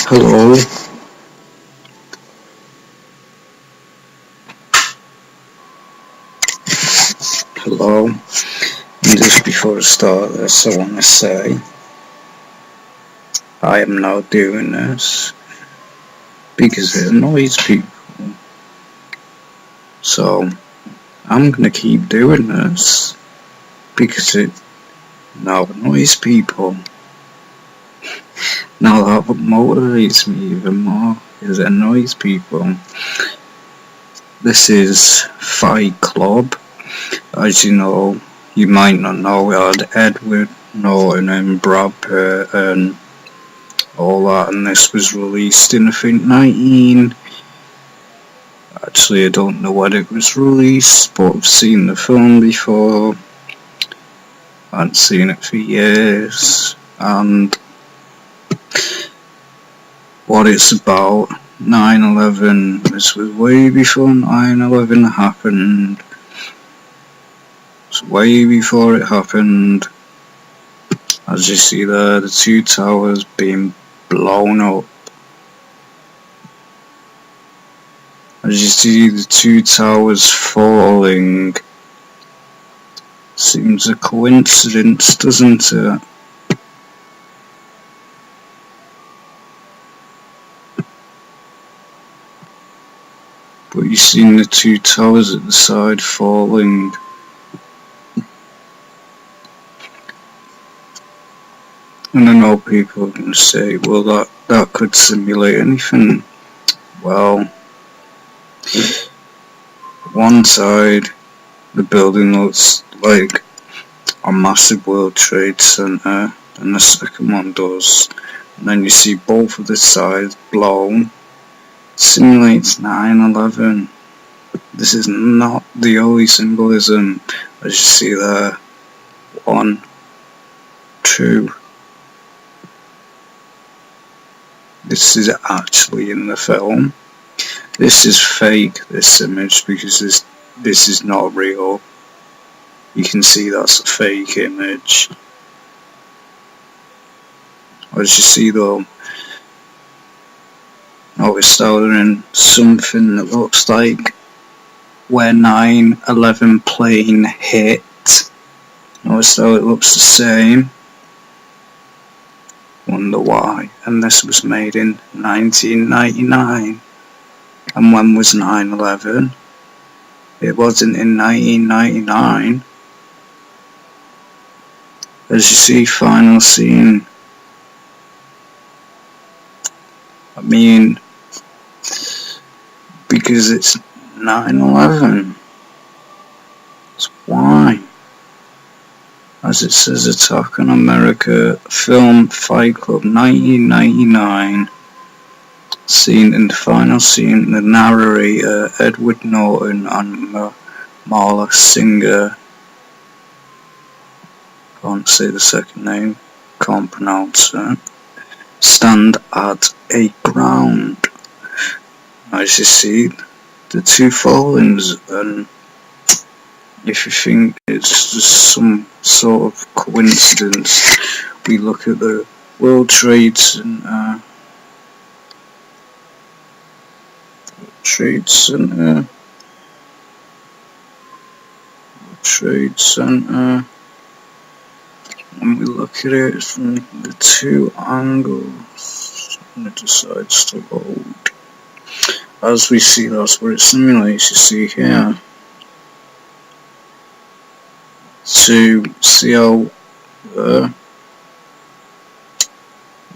Hello, hello. And just before I start this, I want to say I am not doing this because it annoys people. So I'm gonna keep doing this because it now annoys people. Now that motivates me even more because it annoys people. This is Fight Club. As you might not know, we had Edward Norton and Brad Pitt and all that, and this was released in, I think, Actually, I don't know when it was released, but I've seen the film before. I hadn't seen it for years, and what it's about, 9/11, this was way before 9/11 happened. It's way before it happened. As you see there, the two towers being blown up. As you see the two towers falling. Seems a coincidence, doesn't it? But you've seen the two towers at the side falling. And I know people are going to say, well, that could simulate anything. Well, one side, the building looks like a massive World Trade Center, and the second one does. And then you see both of the sides blown. Simulates 9/11. This is not the only symbolism, as you see there. 1, 2. This is actually in the film. This is fake, this image, because this is not real. You can see that's a fake image. As you see though, notice that we're in something that looks like where 9/11 plane hit. Notice how it looks the same. Wonder why. And this was made in 1999. And when was 9/11? It wasn't in 1999. As you see, final scene. I mean, because it's 9/11. That's why. As it says, Attack on America, film Fight Club, 1999. Scene in the final scene, the narrator, Edward Norton and Marla Singer. Can't say the second name, can't pronounce it. Stand at a ground. As you see, the two fallings, and if you think it's just some sort of coincidence, we look at the World Trade Center. Trade Center, and we look at it from the two angles, and it decides to load. As we see, that's where it simulates, you see here. To see how,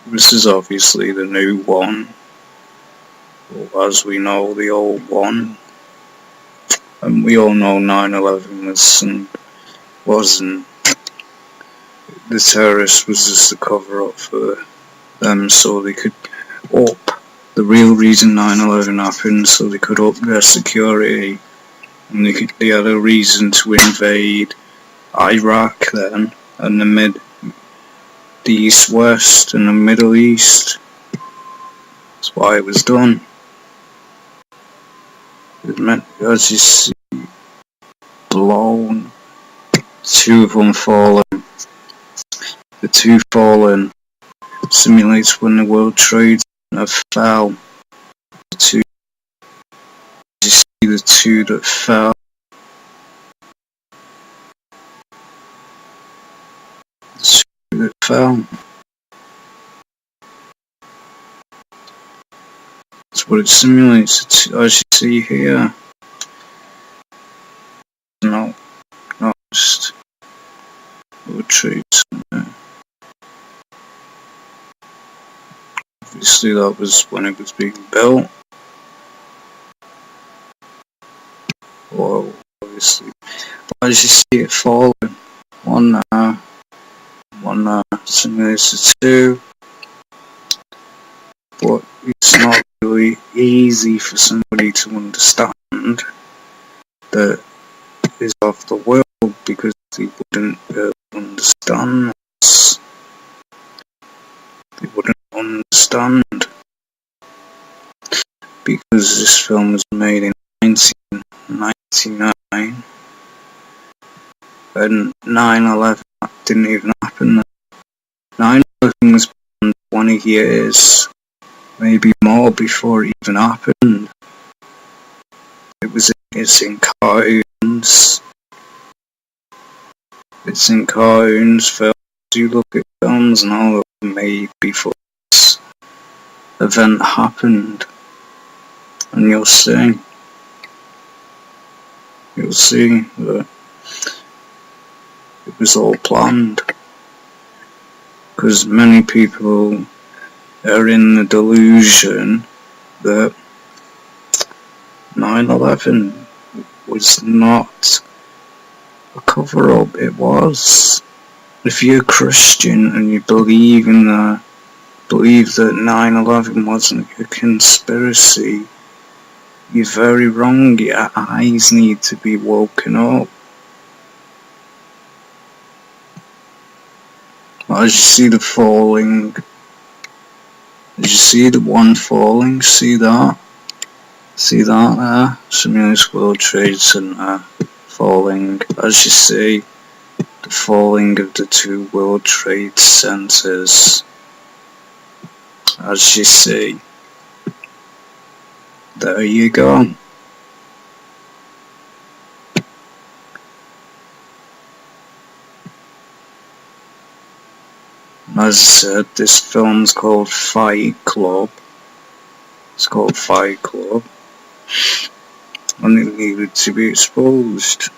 this is obviously the new one. Well, as we know, the old one, and we all know 9/11 wasn't. The terrorist was just a cover up for them, so they could up the real reason 9/11 happened, so they could up their security, and they had a reason to invade Iraq then, and the East West and the Middle East. That's why it was done. As you see, blown, two of them fallen. The two fallen simulates when the World Trade that fell. You see the two that fell. The two that fell. That's what it simulates, as you see here. No, not just World Trade Center. Obviously that was when it was being built. Well, obviously, as you see it falling, one simulator 2, but it's not really easy for somebody to understand that is of the world, because they wouldn't understand this. They wouldn't understand, because this film was made in 1999 and 9/11 didn't even happen. 9/11 was planned 20 years, maybe more, before it even happened. It's in cartoons. It's in cartoons, films. You look at films and all that were made before this event happened, and you'll see that it was all planned, because many people are in the delusion that 9/11 was not a cover-up. It was. If you're a Christian and you believe that 9/11 wasn't a conspiracy, you're very wrong. Your eyes need to be woken up. As you see the falling, as you see the one falling, see that? See that there? Simulus World Trade Center falling. As you see, the falling of the two World Trade Centers. As you see. There you go. As I said, this film's called Fight Club. It's called Fight Club. And it needed to be exposed.